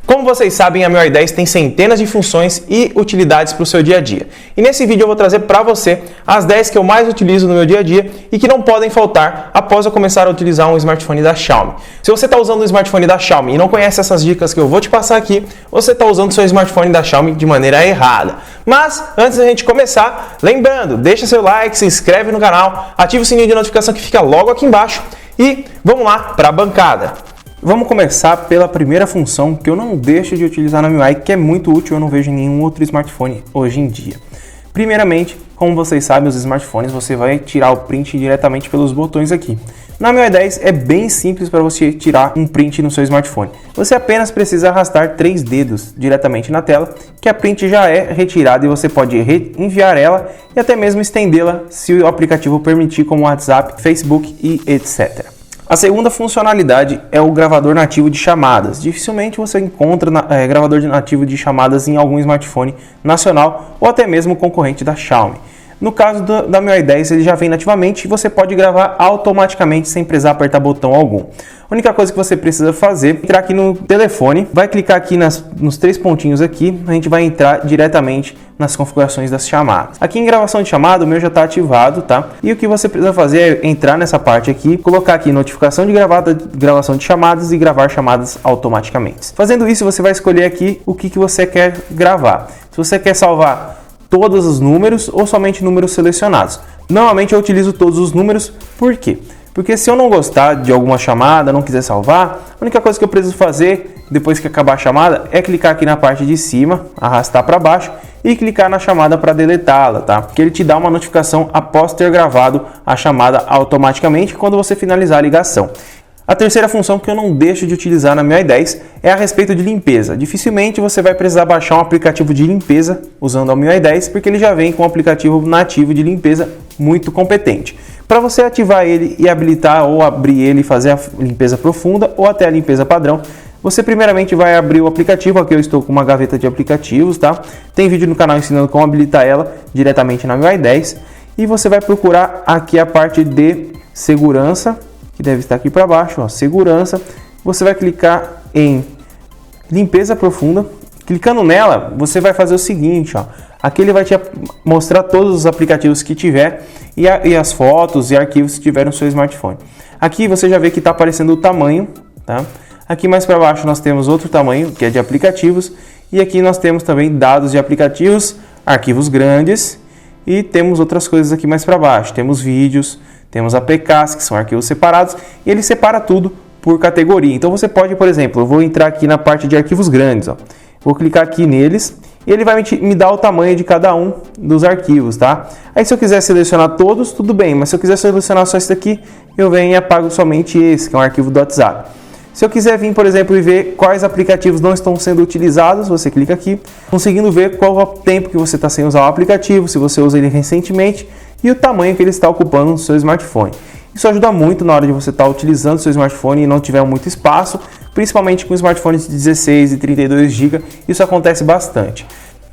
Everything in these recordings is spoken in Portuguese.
Como vocês sabem, a MIUI 10 tem centenas de funções e utilidades para o seu dia a dia. E nesse vídeo eu vou trazer para você as 10 que eu mais utilizo no meu dia a dia e que não podem faltar após eu começar a utilizar um smartphone da Xiaomi. Se você está usando um smartphone da Xiaomi e não conhece essas dicas que eu vou te passar aqui, você está usando seu smartphone da Xiaomi de maneira errada. Mas, antes da gente começar, lembrando, deixa seu like, se inscreve no canal, ativa o sininho de notificação que fica logo aqui embaixo e vamos lá para a bancada. Vamos começar pela primeira função que eu não deixo de utilizar na MIUI, que é muito útil, eu não vejo em nenhum outro smartphone hoje em dia. Primeiramente, como vocês sabem, os smartphones você vai tirar o print diretamente pelos botões aqui. Na MIUI 10 é bem simples para você tirar um print no seu smartphone. Você apenas precisa arrastar 3 dedos diretamente na tela, que a print já é retirada e você pode enviar ela e até mesmo estendê-la se o aplicativo permitir, como WhatsApp, Facebook e etc. A segunda funcionalidade é o gravador nativo de chamadas. Dificilmente você encontra gravador nativo de chamadas em algum smartphone nacional ou até mesmo concorrente da Xiaomi. No caso da MIUI 10 ele já vem nativamente e você pode gravar automaticamente sem precisar apertar botão algum. A única coisa que você precisa fazer é entrar aqui no telefone, vai clicar aqui nos 3 pontinhos aqui, a gente vai entrar diretamente nas configurações das chamadas. Aqui em gravação de chamada o meu já está ativado, tá? E o que você precisa fazer é entrar nessa parte aqui, colocar aqui notificação de gravação de chamadas e gravar chamadas automaticamente. Fazendo isso você vai escolher aqui o que você quer gravar. Se você quer salvar todos os números ou somente números selecionados. Normalmente eu utilizo todos os números, por quê? Porque se eu não gostar de alguma chamada, não quiser salvar, a única coisa que eu preciso fazer depois que acabar a chamada é clicar aqui na parte de cima, arrastar para baixo e clicar na chamada para deletá-la, tá? Porque ele te dá uma notificação após ter gravado a chamada automaticamente quando você finalizar a ligação. A terceira função que eu não deixo de utilizar na MIUI 10 é a respeito de limpeza. Dificilmente você vai precisar baixar um aplicativo de limpeza usando a MIUI 10, porque ele já vem com um aplicativo nativo de limpeza muito competente. Para você ativar ele e habilitar ou abrir ele e fazer a limpeza profunda ou até a limpeza padrão, você primeiramente vai abrir o aplicativo. Aqui eu estou com uma gaveta de aplicativos, tá? Tem vídeo no canal ensinando como habilitar ela diretamente na MIUI 10 e você vai procurar aqui a parte de segurança, que deve estar aqui para baixo, ó, segurança. Você vai clicar em limpeza profunda. Clicando nela, você vai fazer o seguinte, ó. Aqui ele vai te mostrar todos os aplicativos que tiver e as fotos e arquivos que tiver no seu smartphone. Aqui você já vê que está aparecendo o tamanho, tá? Aqui mais para baixo nós temos outro tamanho, que é de aplicativos, e aqui nós temos também dados de aplicativos, arquivos grandes, e temos outras coisas aqui mais para baixo. Temos vídeos, temos APKs, que são arquivos separados, e ele separa tudo por categoria. Então você pode, por exemplo, eu vou entrar aqui na parte de arquivos grandes, ó. Vou clicar aqui neles e ele vai me dar o tamanho de cada um dos arquivos, tá? Aí se eu quiser selecionar todos, tudo bem, mas se eu quiser selecionar só esse daqui, eu venho e apago somente esse, que é um arquivo do WhatsApp. Se eu quiser vir, por exemplo, e ver quais aplicativos não estão sendo utilizados, você clica aqui, conseguindo ver qual é o tempo que você está sem usar o aplicativo, se você usa ele recentemente e o tamanho que ele está ocupando no seu smartphone. Isso ajuda muito na hora de você estar utilizando o seu smartphone e não tiver muito espaço, principalmente com smartphones de 16 e 32 GB, isso acontece bastante.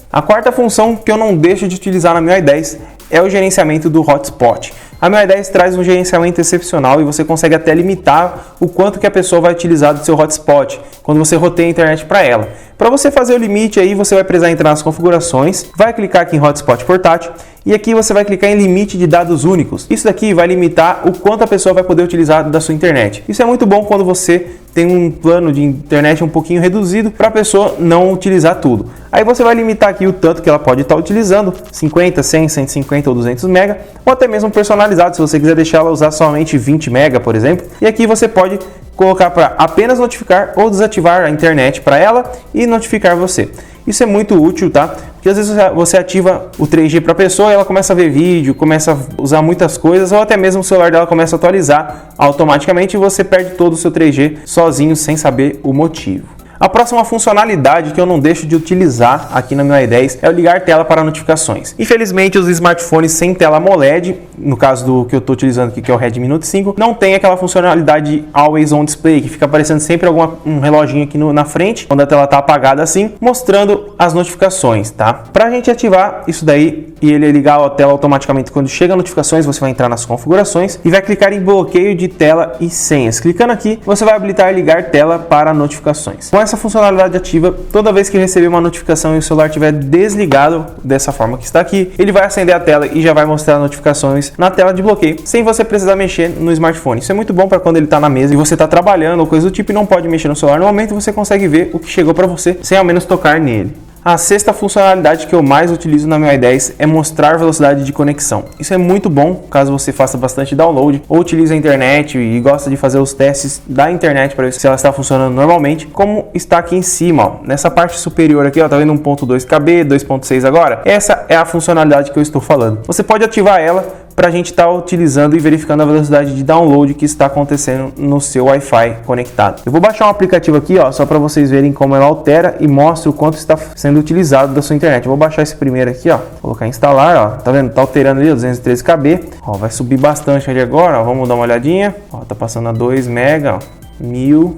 A quarta função que eu não deixo de utilizar na MIUI 10 é o gerenciamento do hotspot. A MIUI 10 traz um gerenciamento excepcional e você consegue até limitar o quanto que a pessoa vai utilizar do seu hotspot quando você roteia a internet para ela. Para você fazer o limite aí, você vai precisar entrar nas configurações, vai clicar aqui em hotspot portátil e aqui você vai clicar em limite de dados únicos. Isso daqui vai limitar o quanto a pessoa vai poder utilizar da sua internet. Isso é muito bom quando você tem um plano de internet um pouquinho reduzido para a pessoa não utilizar tudo. Aí você vai limitar aqui o tanto que ela pode estar utilizando, 50, 100, 150 ou 200 MB, ou até mesmo personalizado, se você quiser deixar ela usar somente 20 MB, por exemplo. E aqui você pode colocar para apenas notificar ou desativar a internet para ela e notificar você. Isso é muito útil, tá? Porque às vezes você ativa o 3G para a pessoa e ela começa a ver vídeo, começa a usar muitas coisas, ou até mesmo o celular dela começa a atualizar automaticamente e você perde todo o seu 3G sozinho sem saber o motivo. A próxima funcionalidade que eu não deixo de utilizar aqui na MIUI 10 é o ligar tela para notificações. Infelizmente, os smartphones sem tela AMOLED, no caso do que eu estou utilizando aqui, que é o Redmi Note 5, não tem aquela funcionalidade Always On Display, que fica aparecendo sempre um reloginho aqui na frente, quando a tela está apagada assim, mostrando as notificações, tá? Para a gente ativar isso daí, e ele ligar a tela automaticamente quando chega a notificações, você vai entrar nas configurações e vai clicar em bloqueio de tela e senhas. Clicando aqui, você vai habilitar ligar tela para notificações. Com essa funcionalidade ativa, toda vez que receber uma notificação e o celular estiver desligado dessa forma que está aqui, ele vai acender a tela e já vai mostrar notificações na tela de bloqueio, sem você precisar mexer no smartphone. Isso é muito bom para quando ele está na mesa e você está trabalhando ou coisa do tipo e não pode mexer no celular no momento, você consegue ver o que chegou para você sem ao menos tocar nele. A sexta funcionalidade que eu mais utilizo na MIUI 10 é mostrar velocidade de conexão. Isso é muito bom caso você faça bastante download ou utilize a internet e gosta de fazer os testes da internet para ver se ela está funcionando normalmente, como está aqui em cima, ó. Nessa parte superior aqui, ó, tá vendo 1.2 KB, 2.6 agora? Essa é a funcionalidade que eu estou falando. Você pode ativar ela para a gente estar utilizando e verificando a velocidade de download que está acontecendo no seu Wi-Fi conectado. Eu vou baixar um aplicativo aqui, ó, só para vocês verem como ela altera e mostra o quanto está sendo utilizado da sua internet. Eu vou baixar esse primeiro aqui, ó, colocar em instalar, ó, tá vendo? Tá alterando ali, 213 KB, ó, vai subir bastante ali agora, ó, vamos dar uma olhadinha, ó, tá passando a 2 mega, ó, 1000,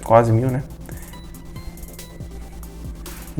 quase 1000, né?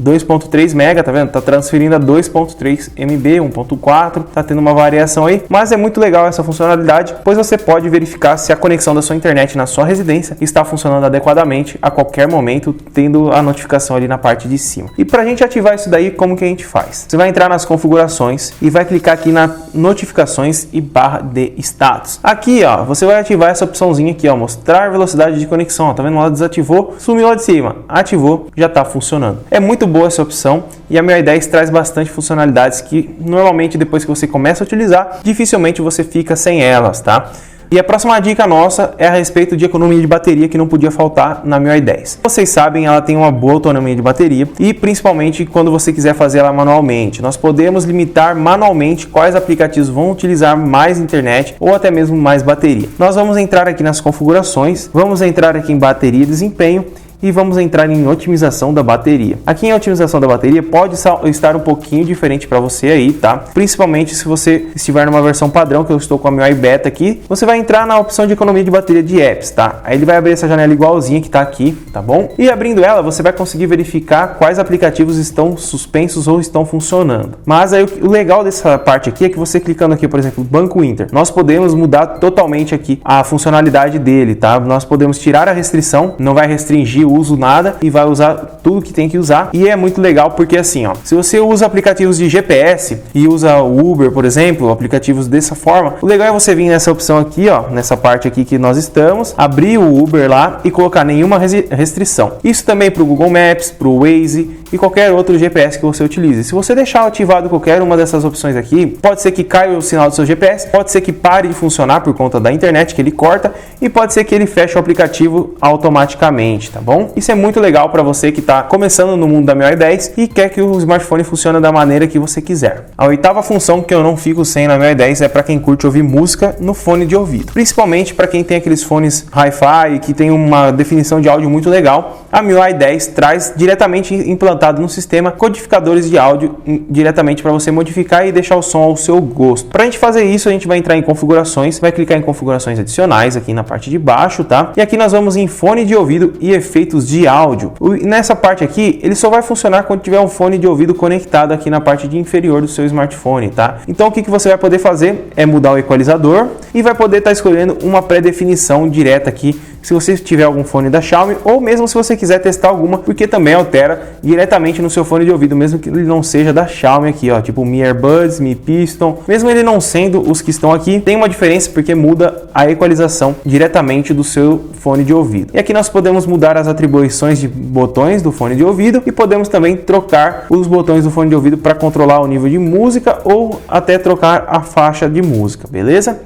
2.3 mega, tá vendo? Tá transferindo a 2.3 MB, 1.4, tá tendo uma variação aí, mas é muito legal essa funcionalidade, pois você pode verificar se a conexão da sua internet na sua residência está funcionando adequadamente a qualquer momento, tendo a notificação ali na parte de cima. E pra gente ativar isso daí, como que a gente faz? Você vai entrar nas configurações e vai clicar aqui na notificações e barra de status. Aqui, ó, você vai ativar essa opçãozinha aqui, ó, mostrar velocidade de conexão, ó, tá vendo? Ela desativou, sumiu lá de cima, ativou, já tá funcionando. É muito boa essa opção e a MIUI 10 traz bastante funcionalidades que normalmente depois que você começa a utilizar, dificilmente você fica sem elas, tá? E a próxima dica nossa é a respeito de economia de bateria, que não podia faltar na MIUI 10. Vocês sabem, ela tem uma boa autonomia de bateria e principalmente quando você quiser fazer ela manualmente. Nós podemos limitar manualmente quais aplicativos vão utilizar mais internet ou até mesmo mais bateria. Nós vamos entrar aqui nas configurações, vamos entrar aqui em bateria e desempenho e vamos entrar em otimização da bateria. Aqui em otimização da bateria pode estar um pouquinho diferente para você aí, tá? Principalmente se você estiver numa versão padrão, que eu estou com a MIUI Beta aqui, você vai entrar na opção de economia de bateria de apps, tá? Aí ele vai abrir essa janela igualzinha que tá aqui, tá bom? E abrindo ela, você vai conseguir verificar quais aplicativos estão suspensos ou estão funcionando. Mas aí o legal dessa parte aqui é que você clicando aqui, por exemplo, Banco Inter, nós podemos mudar totalmente aqui a funcionalidade dele, tá? Nós podemos tirar a restrição, não vai restringir uso nada e vai usar tudo que tem que usar. E é muito legal porque assim, ó, se você usa aplicativos de GPS e usa o Uber, por exemplo, aplicativos dessa forma, o legal é você vir nessa opção aqui, ó, nessa parte aqui que nós estamos, abrir o Uber lá e colocar nenhuma restrição. Isso também para o Google Maps, para o Waze e qualquer outro GPS que você utilize. Se você deixar ativado qualquer uma dessas opções aqui, pode ser que caia o sinal do seu GPS, pode ser que pare de funcionar por conta da internet, que ele corta, e pode ser que ele feche o aplicativo automaticamente, tá bom? Isso é muito legal para você que está começando no mundo da MIUI 10 e quer que o smartphone funcione da maneira que você quiser. A oitava função que eu não fico sem na MIUI 10 é para quem curte ouvir música no fone de ouvido. Principalmente para quem tem aqueles fones hi-fi que tem uma definição de áudio muito legal, a MIUI 10 traz diretamente implantado no sistema codificadores de áudio diretamente para você modificar e deixar o som ao seu gosto. Para a gente fazer isso, a gente vai entrar em configurações, vai clicar em configurações adicionais aqui na parte de baixo, tá? E aqui nós vamos em fone de ouvido e efeitos de áudio. Nessa parte aqui, ele só vai funcionar quando tiver um fone de ouvido conectado aqui na parte de inferior do seu smartphone, tá? Então o que você vai poder fazer é mudar o equalizador e vai poder estar escolhendo uma pré-definição direta aqui, se você tiver algum fone da Xiaomi ou mesmo se você quiser testar alguma, porque também altera diretamente no seu fone de ouvido, mesmo que ele não seja da Xiaomi aqui, ó, tipo Mi Earbuds, Mi Piston, mesmo ele não sendo os que estão aqui, tem uma diferença porque muda a equalização diretamente do seu fone de ouvido. E aqui nós podemos mudar as atribuições de botões do fone de ouvido e podemos também trocar os botões do fone de ouvido para controlar o nível de música ou até trocar a faixa de música, beleza?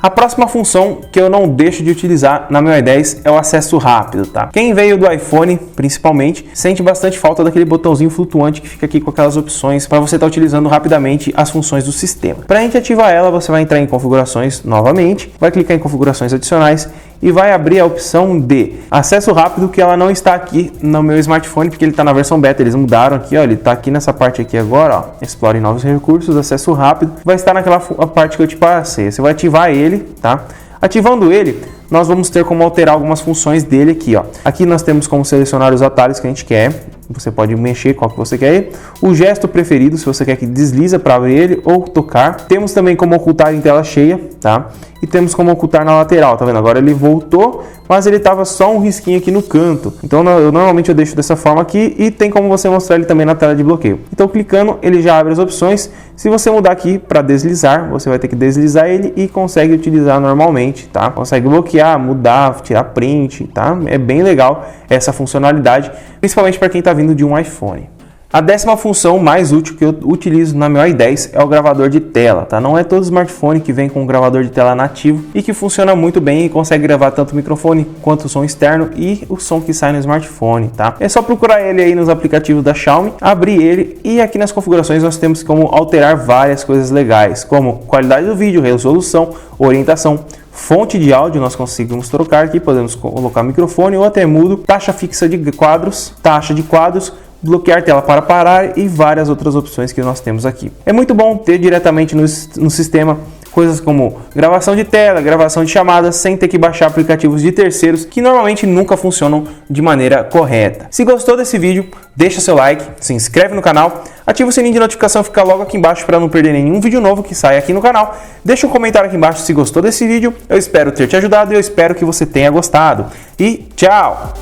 A próxima função que eu não deixo de utilizar na MIUI 10 é o acesso rápido, tá? Quem veio do iPhone, principalmente, sente bastante falta daquele botãozinho flutuante que fica aqui com aquelas opções para você estar utilizando rapidamente as funções do sistema. Para a gente ativar ela, você vai entrar em configurações novamente, vai clicar em configurações adicionais e vai abrir a opção de acesso rápido, que ela não está aqui no meu smartphone, porque ele está na versão beta, eles mudaram aqui, ó, ele está aqui nessa parte aqui agora, ó, explore novos recursos, acesso rápido, vai estar naquela parte que eu te passei, você vai ativar ele, tá? Ativando ele, nós vamos ter como alterar algumas funções dele aqui, ó. Aqui nós temos como selecionar os atalhos que a gente quer, você pode mexer qual que você quer ir. O gesto preferido, se você quer que desliza para abrir ele ou tocar. Temos também como ocultar em tela cheia, tá? E temos como ocultar na lateral, tá vendo? Agora ele voltou, mas ele tava só um risquinho aqui no canto. Então normalmente eu deixo dessa forma aqui e tem como você mostrar ele também na tela de bloqueio. Então clicando, ele já abre as opções. Se você mudar aqui para deslizar, você vai ter que deslizar ele e consegue utilizar normalmente, tá? Consegue bloquear, mudar, tirar print, tá? É bem legal essa funcionalidade, principalmente para quem está vindo de um iPhone. A 10ª função mais útil que eu utilizo na MIUI 10 é o gravador de tela, tá? Não é todo smartphone que vem com um gravador de tela nativo e que funciona muito bem e consegue gravar tanto o microfone quanto o som externo e o som que sai no smartphone, tá? É só procurar ele aí nos aplicativos da Xiaomi, abrir ele e aqui nas configurações nós temos como alterar várias coisas legais, como qualidade do vídeo, resolução, orientação, fonte de áudio nós conseguimos trocar aqui, podemos colocar microfone ou até mudo, taxa fixa de quadros, taxa de quadros, bloquear tela para parar e várias outras opções que nós temos aqui. É muito bom ter diretamente no sistema coisas como gravação de tela, gravação de chamadas, sem ter que baixar aplicativos de terceiros que normalmente nunca funcionam de maneira correta. Se gostou desse vídeo, deixa seu like, se inscreve no canal, ativa o sininho de notificação, fica logo aqui embaixo para não perder nenhum vídeo novo que saia aqui no canal. Deixa um comentário aqui embaixo se gostou desse vídeo, eu espero ter te ajudado e eu espero que você tenha gostado. E tchau!